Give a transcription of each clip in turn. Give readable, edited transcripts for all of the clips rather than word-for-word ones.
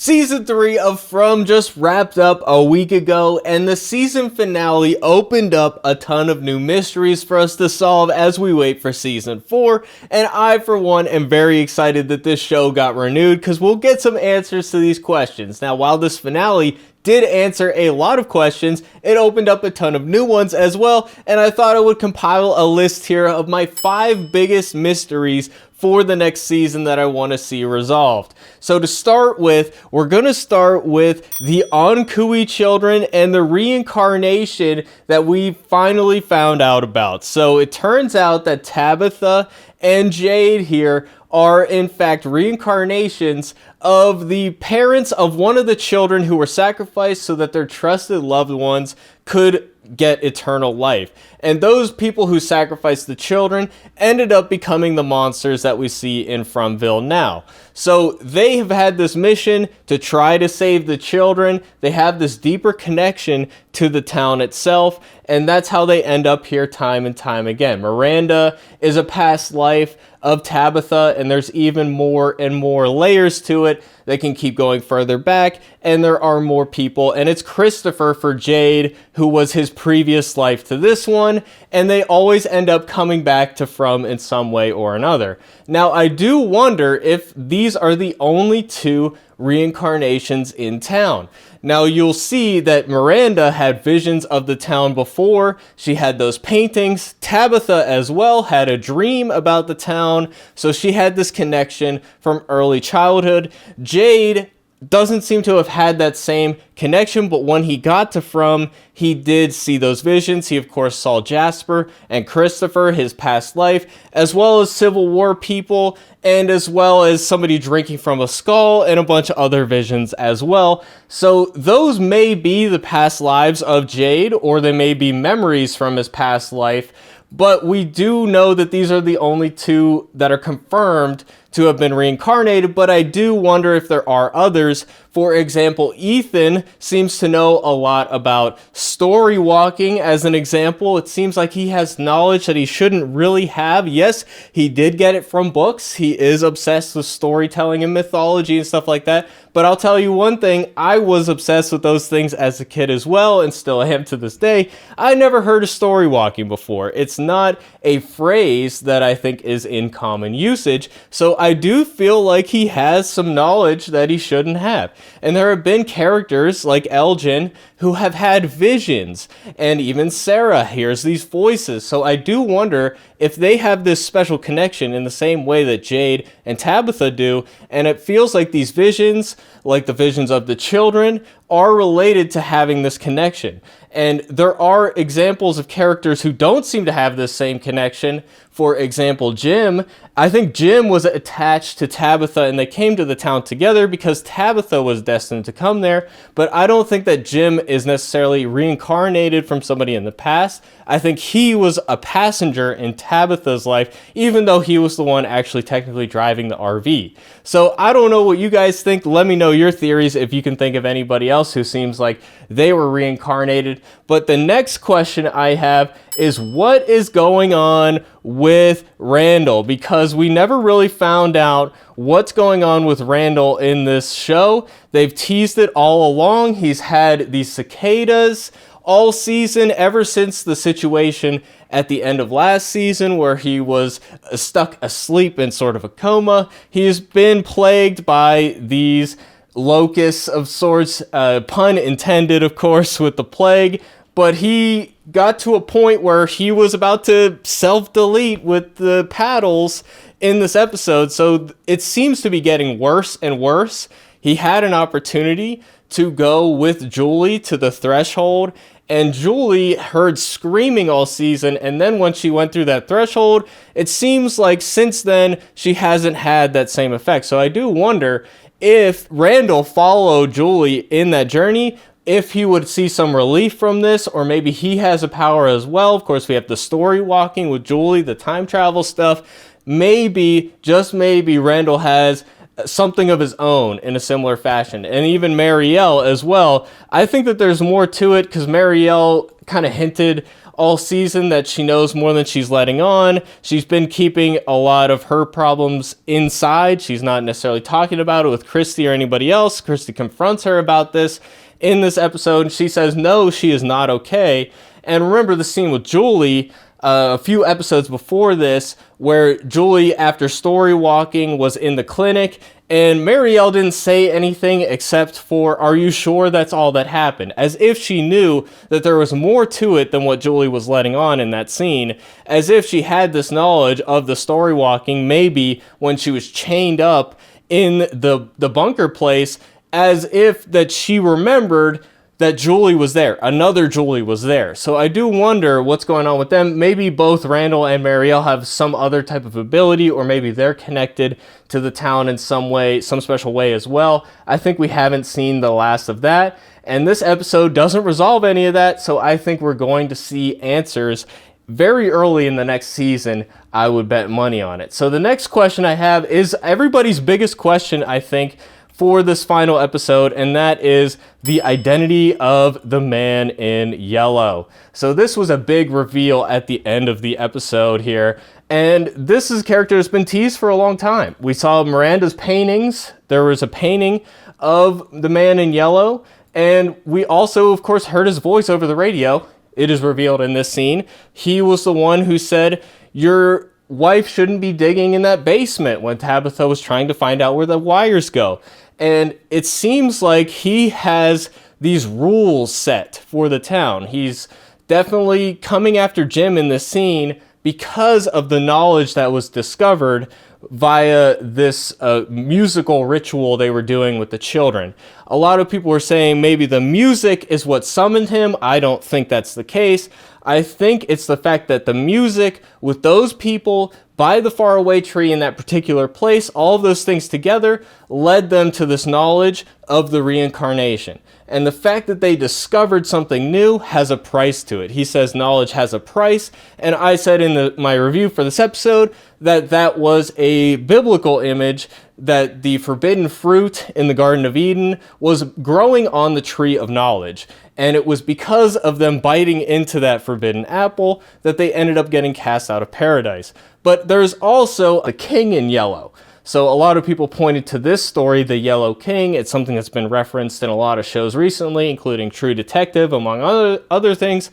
Season 3 of From just wrapped up a week ago, and the season finale opened up a ton of new mysteries for us to solve as we wait for Season 4, and I, for one, am very excited that this show got renewed because we'll get some answers to these questions. Now, while this finale did answer a lot of questions, it opened up a ton of new ones as well, and I thought I would compile a list here of my 5 biggest mysteries for the next season that I want to see resolved. So to start with, we're going to start with the Onkui children and the reincarnation that we finally found out about. So it turns out that Tabitha and Jade here are in fact reincarnations of the parents of one of the children who were sacrificed so that their trusted loved ones could get eternal life. And those people who sacrificed the children ended up becoming the monsters that we see in Fromville now. So they have had this mission to try to save the children. They have this deeper connection to the town itself, and that's how they end up here time and time again. Miranda is a past life of Tabitha, and there's even more and more layers to it. They can keep going further back, and there are more people, and it's Christopher for Jade, who was his previous life to this one, and they always end up coming back to From in some way or another. Now, I do wonder if these are the only 2 reincarnations in town. Now, you'll see that Miranda had visions of the town before. She had those paintings. Tabitha as well had a dream about the town, so she had this connection from early childhood. Jade doesn't seem to have had that same connection, but when he got to From, he did see those visions. He, of course, saw Jasper and Christopher, his past life, as well as Civil War people, and as well as somebody drinking from a skull and a bunch of other visions as well. So those may be the past lives of Jade, or they may be memories from his past life, but we do know that these are the only 2 that are confirmed to have been reincarnated, but I do wonder if there are others. For example, Ethan seems to know a lot about story walking. As an example, it seems like he has knowledge that he shouldn't really have. Yes, he did get it from books. He is obsessed with storytelling and mythology and stuff like that. But I'll tell you one thing, I was obsessed with those things as a kid as well, and still am to this day. I never heard of story walking before. It's not a phrase that I think is in common usage, so I do feel like he has some knowledge that he shouldn't have. And there have been characters like Elgin who have had visions, and even Sarah hears these voices. So I do wonder if they have this special connection in the same way that Jade and Tabitha do, and it feels like these visions, like the visions of the children, are related to having this connection. And there are examples of characters who don't seem to have this same connection. For example, Jim. I think Jim was attached to Tabitha and they came to the town together because Tabitha was destined to come there. But I don't think that Jim is necessarily reincarnated from somebody in the past. I think he was a passenger in Tabitha's life, even though he was the one actually technically driving the RV. So I don't know what you guys think. Let me know your theories if you can think of anybody else who seems like they were reincarnated. But the next question I have is, what is going on with Randall? Because we never really found out what's going on with Randall in this show. They've teased it all along. He's had these cicadas all season, ever since the situation at the end of last season where he was stuck asleep in sort of a coma. He's been plagued by these locusts of sorts, pun intended, of course, with the plague. But he got to a point where he was about to self-delete with the paddles in this episode. So it seems to be getting worse and worse. He had an opportunity to go with Julie to the threshold, and Julie heard screaming all season, and then when she went through that threshold, it seems like since then she hasn't had that same effect. So I do wonder if Randall followed Julie in that journey, if he would see some relief from this, or maybe he has a power as well. Of course, we have the story walking with Julie, the time travel stuff. Maybe, just maybe, Randall has something of his own in a similar fashion. And even Marielle as well. I think that there's more to it because Marielle kind of hinted all season that she knows more than she's letting on. She's been keeping a lot of her problems inside. She's not necessarily talking about it with Christy or anybody else. Christy confronts her about this in this episode, and she says no, she is not okay. And remember the scene with Julie a few episodes before this, where Julie, after story walking, was in the clinic, and Marielle didn't say anything except for, "Are you sure that's all that happened?" As if she knew that there was more to it than what Julie was letting on in that scene, as if she had this knowledge of the story walking, maybe when she was chained up in the bunker place, as if that she remembered that Julie was there. Another Julie was there. So I do wonder what's going on with them. Maybe both Randall and Marielle have some other type of ability, or maybe they're connected to the town in some way, some special way as well. I think we haven't seen the last of that. And this episode doesn't resolve any of that. So I think we're going to see answers very early in the next season. I would bet money on it. So the next question I have is everybody's biggest question, I think, for this final episode, and that is the identity of the man in yellow. So this was a big reveal at the end of the episode here, and this is a character that's been teased for a long time. We saw Miranda's paintings. There was a painting of the man in yellow, and we also, of course, heard his voice over the radio. It is revealed in this scene. He was the one who said, "Your wife shouldn't be digging in that basement," when Tabitha was trying to find out where the wires go. And it seems like he has these rules set for the town. He's definitely coming after Jim in this scene because of the knowledge that was discovered via this musical ritual they were doing with the children. A lot of people were saying maybe the music is what summoned him. I don't think that's the case. I think it's the fact that the music with those people by the faraway tree in that particular place, all of those things together led them to this knowledge of the reincarnation. And the fact that they discovered something new has a price to it. He says knowledge has a price. And I said in my review for this episode that that was a biblical image, that the forbidden fruit in the Garden of Eden was growing on the tree of knowledge. And it was because of them biting into that forbidden apple that they ended up getting cast out of paradise. But there's also the king in yellow. So a lot of people pointed to this story, the Yellow King. It's something that's been referenced in a lot of shows recently, including True Detective, among other things.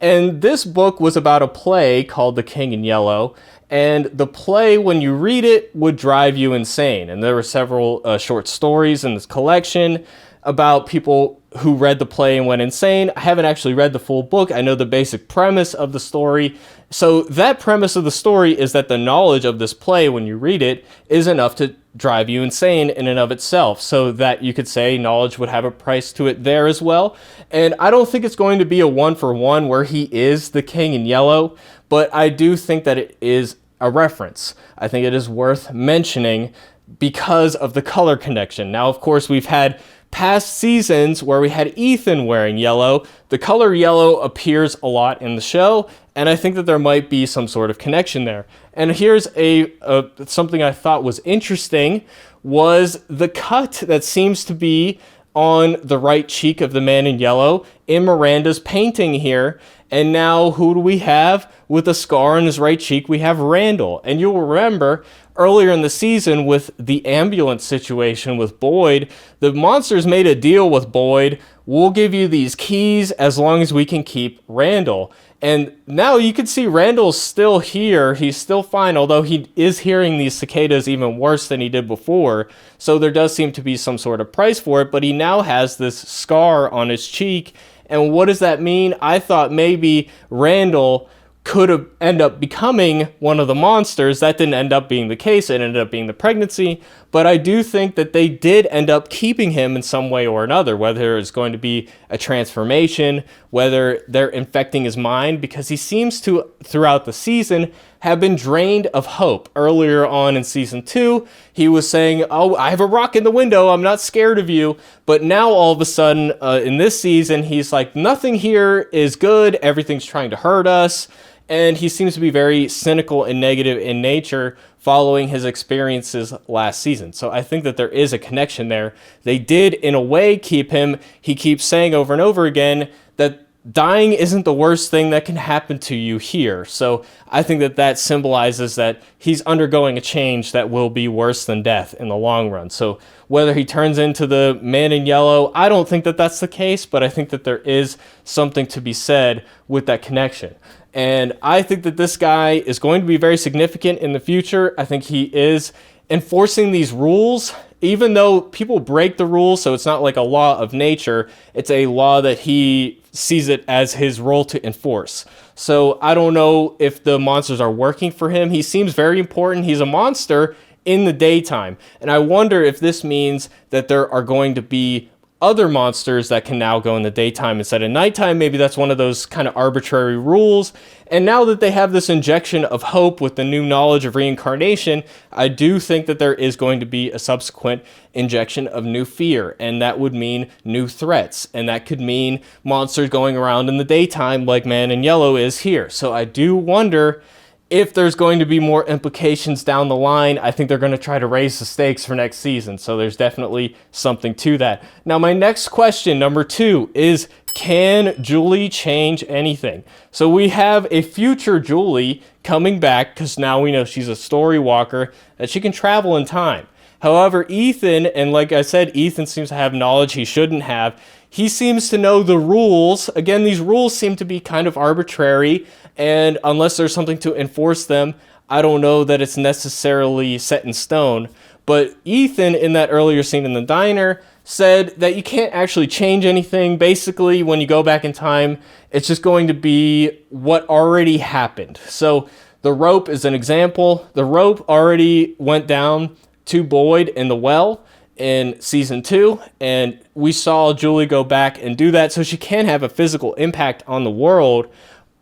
And this book was about a play called The King in Yellow. And the play, when you read it, would drive you insane. And there were several short stories in this collection about people who read the play and went insane. I haven't actually read the full book. I know the basic premise of the story. So that premise of the story is that the knowledge of this play, when you read it, is enough to drive you insane in and of itself. So that you could say knowledge would have a price to it there as well. And I don't think it's going to be a one-for-one where he is the king in yellow, but I do think that it is a reference. I think it is worth mentioning because of the color connection. Now, of course, we've had past seasons where we had Ethan wearing yellow. The color yellow appears a lot in the show, and I think that there might be some sort of connection there. And here's something I thought was interesting, was the cut that seems to be on the right cheek of the man in yellow in Miranda's painting here. And now who do we have with a scar on his right cheek? We have Randall. And you'll remember earlier in the season with the ambulance situation with Boyd, the monsters made a deal with Boyd. We'll give you these keys as long as we can keep Randall. And now you can see Randall's still here. He's still fine, although he is hearing these cicadas even worse than he did before. So there does seem to be some sort of price for it, but he now has this scar on his cheek. And what does that mean? I thought maybe Randall could end up becoming one of the monsters. That didn't end up being the case. It ended up being the pregnancy. But I do think that they did end up keeping him in some way or another, whether it's going to be a transformation, whether they're infecting his mind, because he seems to, throughout the season, have been drained of hope. Earlier on in season 2, he was saying, "Oh, I have a rock in the window. I'm not scared of you." But now all of a sudden, in this season, he's like, "Nothing here is good. Everything's trying to hurt us." and he seems to be very cynical and negative in nature following his experiences last season. So I think that there is a connection there. They did, in a way, he keeps saying over and over again that dying isn't the worst thing that can happen to you here. So I think that that symbolizes that he's undergoing a change that will be worse than death in the long run. So whether he turns into the man in yellow, I don't think that that's the case, but I think that there is something to be said with that connection. And I think that this guy is going to be very significant in the future. I think he is enforcing these rules, even though people break the rules, so it's not like a law of nature. It's a law that he sees it as his role to enforce. So I don't know if the monsters are working for him. He seems very important. He's a monster in the daytime. And I wonder if this means that there are going to be other monsters that can now go in the daytime instead of nighttime. Maybe that's one of those kind of arbitrary rules. And now that they have this injection of hope with the new knowledge of reincarnation, I do think that there is going to be a subsequent injection of new fear, and that would mean new threats, and that could mean monsters going around in the daytime like Man in Yellow is here. So I do wonder if there's going to be more implications down the line. I think they're going to try to raise the stakes for next season, so there's definitely something to that. Now, my next question, number 2, is can Julie change anything? So we have a future Julie coming back, because now we know she's a story walker, that she can travel in time. However, Ethan, and like I said, Ethan seems to have knowledge he shouldn't have. He seems to know the rules. Again, these rules seem to be kind of arbitrary, and unless there's something to enforce them, I don't know that it's necessarily set in stone. But Ethan, in that earlier scene in the diner, said that you can't actually change anything. Basically, when you go back in time, it's just going to be what already happened. So the rope is an example. The rope already went down to Boyd in the well in season 2, and we saw Julie go back and do that, so she can have a physical impact on the world,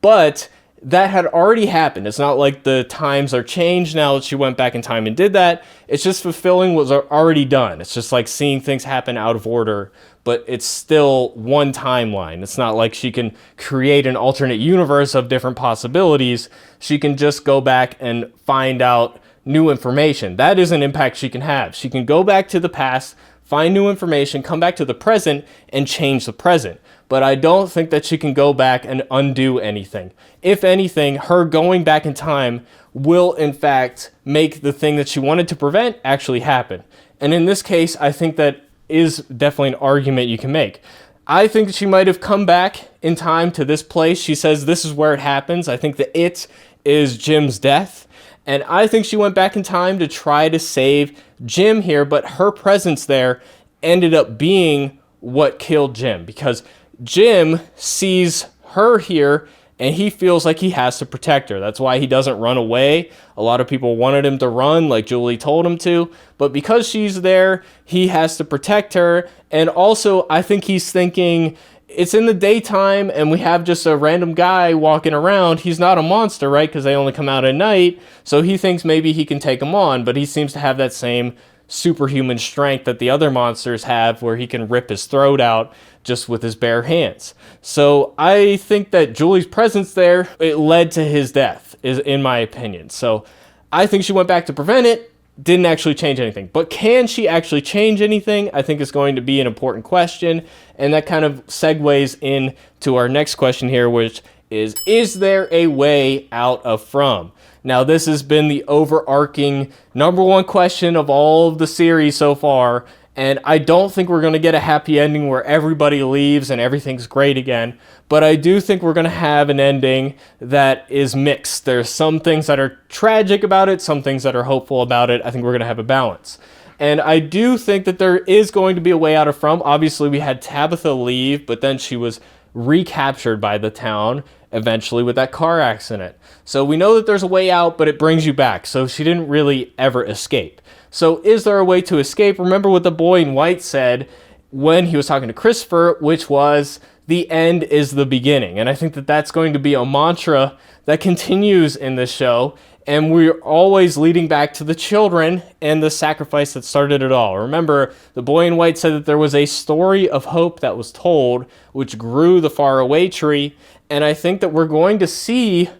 but that had already happened. It's not like the times are changed now that she went back in time and did that. It's just fulfilling what was already done. It's just like seeing things happen out of order, but it's still one timeline. It's not like she can create an alternate universe of different possibilities. She can just go back and find out new information. That is an impact she can have. She can go back to the past, find new information, come back to the present, and change the present. But I don't think that she can go back and undo anything. If anything, her going back in time will, in fact, make the thing that she wanted to prevent actually happen. And in this case, I think that is definitely an argument you can make. I think that she might have come back in time to this place. She says this is where it happens. I think that it is Jim's death. And I think she went back in time to try to save Jim here, but her presence there ended up being what killed Jim, because Jim sees her here and he feels like he has to protect her. That's why he doesn't run away. A lot of people wanted him to run, like Julie told him to, but because she's there, he has to protect her. And also, I think he's thinking, it's in the daytime and we have just a random guy walking around. He's not a monster, right? Because they only come out at night. So he thinks maybe he can take him on, but he seems to have that same superhuman strength that the other monsters have, where he can rip his throat out just with his bare hands. So I think that Julie's presence there, it led to his death, is in my opinion. So I think she went back to prevent it. Didn't actually change anything. But can she actually change anything? I think is going to be an important question. And that kind of segues into our next question here, which is there a way out of From? Now, this has been the overarching number one question of all of the series so far. And I don't think we're going to get a happy ending where everybody leaves and everything's great again. But I do think we're going to have an ending that is mixed. There's some things that are tragic about it, some things that are hopeful about it. I think we're going to have a balance. And I do think that there is going to be a way out of From. Obviously, we had Tabitha leave, but then she was recaptured by the town eventually with that car accident. So we know that there's a way out, but it brings you back. So she didn't really ever escape. So is there a way to escape? Remember what the boy in white said when he was talking to Christopher, which was the end is the beginning. And I think that that's going to be a mantra that continues in this show. And we're always leading back to the children and the sacrifice that started it all. Remember, the boy in white said that there was a story of hope that was told, which grew the faraway tree. And I think that we're going to see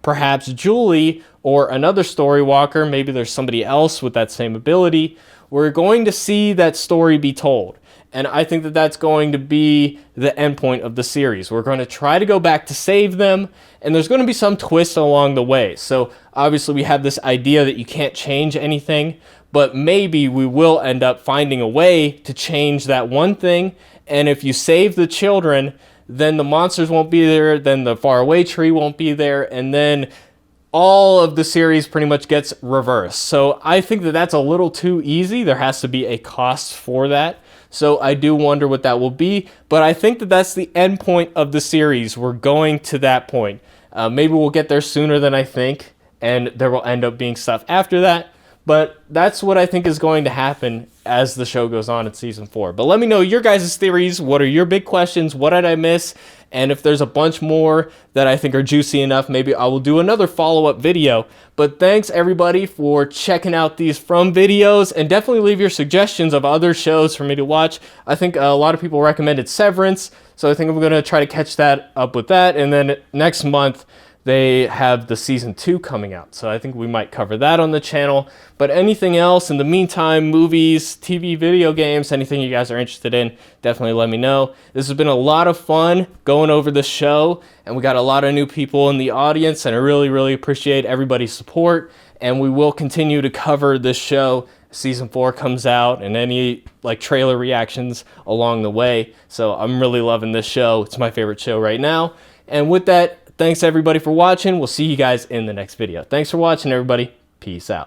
perhaps Julie or another story walker, maybe there's somebody else with that same ability, we're going to see that story be told. And I think that that's going to be the end point of the series. We're going to try to go back to save them, and there's going to be some twists along the way. So obviously we have this idea that you can't change anything, but maybe we will end up finding a way to change that one thing. And if you save the children, then the monsters won't be there, then the faraway tree won't be there, and then all of the series pretty much gets reversed. So I think that that's a little too easy. There has to be a cost for that. So I do wonder what that will be, but I think that that's the end point of the series. We're going to that point. Maybe we'll get there sooner than I think, and there will end up being stuff after that. But that's what I think is going to happen as the show goes on in season 4. But let me know your guys' theories. What are your big questions? What did I miss? And if there's a bunch more that I think are juicy enough, maybe I will do another follow-up video. But thanks everybody for checking out these From videos, and definitely leave your suggestions of other shows for me to watch. I think a lot of people recommended Severance, so I think I'm going to try to catch that up with that. And then next month, they have the season 2 coming out, so I think we might cover that on the channel. But anything else in the meantime, movies, TV, video games, anything you guys are interested in, definitely let me know. This has been a lot of fun going over the show, and we got a lot of new people in the audience, and I really, really appreciate everybody's support. And we will continue to cover this show. Season 4 comes out, and any like trailer reactions along the way. So I'm really loving this show. It's my favorite show right now. And with that, thanks everybody for watching. We'll see you guys in the next video. Thanks for watching, everybody. Peace out.